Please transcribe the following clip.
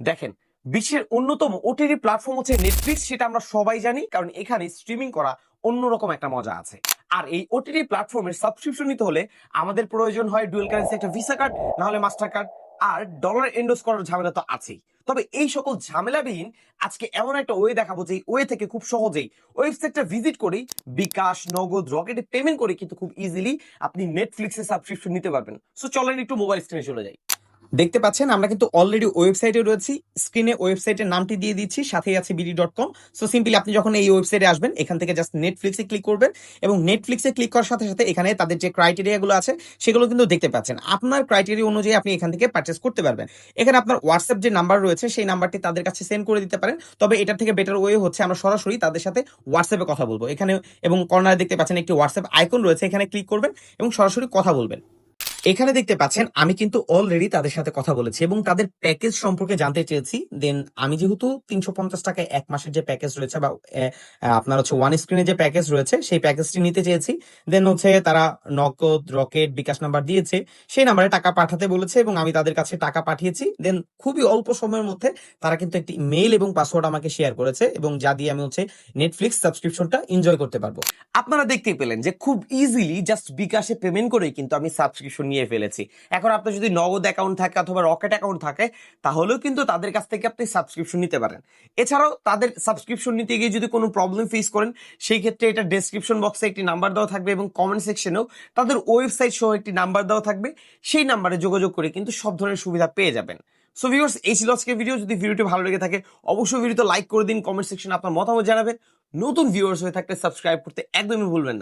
দেখেন, বিশ্বের অন্যতম ওটিটি প্ল্যাটফর্ম হচ্ছে নেটফ্লিক্স। সেটা আমরা সবাই জানি, কারণ এখানে স্ট্রিমিং করা অন্যরকম একটা মজা আছে। আর এই ওটিটি প্ল্যাটফর্মের সাবস্ক্রিপশন নিতে হলে আমাদের প্রয়োজন হয় ডুয়েল কারেন্সি একটা ভিসা কার্ড, না হলে মাস্টার কার্ড। আর ডলার এন্ডোজ করার ঝামেলা তো আছেই। তবে এই সকল ঝামেলাবিহীন আজকে এমন একটা ওয়ে দেখাবো যে ওয়ে থেকে খুব সহজেই ওয়েবসাইটটা ভিজিট করেই বিকাশ, নগদ, রকেটে পেমেন্ট করে কিন্তু খুব ইজিলি আপনি নেটফ্লিক্সের সাবস্ক্রিপশন নিতে পারবেন। সো চলেন একটু মোবাইল স্ক্রিনে চলে যাই। দেখতে পাচ্ছেন আমরা কিন্তু অলরেডি ওয়েবসাইটে রয়েছি। স্ক্রিনে ওয়েবসাইটের নামটি দিয়ে দিচ্ছি, সাথেই আছে বিডি.কম। সো সিম্পলি আপনি যখন এই ওয়েবসাইটে আসবেন, এখান থেকে জাস্ট নেটফ্লিক্সে ক্লিক করবেন এবং নেটফ্লিক্সে ক্লিক করার সাথে সাথে এখানে তাদের যে ক্রাইটেরিয়া গুলো আছে সেগুলো কিন্তু দেখতে পাচ্ছেন। আপনার ক্রাইটেরিয়া অনুযায়ী আপনি এখান থেকে পারচেস করতে পারবেন। এখানে আপনার হোয়াটসঅ্যাপ যে নাম্বার রয়েছে সেই নাম্বারটি তাদের কাছে সেন্ড করে দিতে পারেন। তবে এটার থেকে বেটার ওয়ে হচ্ছে আমরা সরাসরি তাদের সাথে হোয়াটসঅ্যাপে কথা বলবো এখানে। এবং কর্নারে দেখতে পাচ্ছেন একটি হোয়াটসঅ্যাপ আইকন রয়েছে, এখানে ক্লিক করবেন এবং সরাসরি কথা বলবেন। এখানে দেখতে পাচ্ছেন আমি কিন্তু অলরেডি তাদের সাথে কথা বলেছি এবং তাদের প্যাকেজ সম্পর্কে জানতে চেয়েছি। দেন আমি যেহেতু 350 টাকায় 1 মাসের যে প্যাকেজ রয়েছে বা আপনার হচ্ছে ওয়ান স্ক্রিনে যে প্যাকেজ রয়েছে সেই প্যাকেজটি নিতে চেয়েছি। দেন হচ্ছে তারা নগদ, রকেট, বিকাশ নাম্বার দিয়েছে, সেই নাম্বারে টাকা পাঠাতে বলেছে এবং আমি তাদের কাছে টাকা পাঠিয়েছি। দেন খুবই অল্প সময়ের মধ্যে তারা কিন্তু একটি মেইল এবং পাসওয়ার্ড আমাকে শেয়ার করেছে এবং যা দিয়ে আমি হচ্ছে নেটফ্লিক্স সাবস্ক্রিপশনটা এনজয় করতে পারবো। আপনারা দেখতেই পেলেন যে খুব ইজিলি জাস্ট বিকাশে পেমেন্ট করেই কিন্তু আমি সাবস্ক্রিপশন নিয়ে ফেলেছি। এখন আপনার যদি নগদ অ্যাকাউন্ট থাকে অথবা রকেট অ্যাকাউন্ট থাকে, তাহলেও কিন্তু তাদের কাছ থেকে আপনি সাবস্ক্রিপশন নিতে পারেন। এছাড়াও তাদের সাবস্ক্রিপশন নিতে গিয়ে যদি কোনো প্রবলেম ফেস করেন, সেই ক্ষেত্রে এটা ডেসক্রিপশন বক্সে একটি নাম্বার দেওয়া থাকবে এবং কমেন্ট সেকশনেও তাদের ওয়েবসাইট সহ একটি নাম্বার দেওয়া থাকবে। সেই নাম্বারে যোগাযোগ করে কিন্তু সব ধরনের সুবিধা পেয়ে যাবেন। সো ভিউয়ার্স, এই ছিল আজকের ভিডিও। যদি ভিডিওটি ভালো লেগে থাকে অবশ্যই ভিডিওতে লাইক করে দিন, কমেন্ট সেকশনে আপনার মতামত জানাবেন। নতুন ভিউয়ার্স হয়ে থাকলে সাবস্ক্রাইব করতে একদমই ভুলবেন না।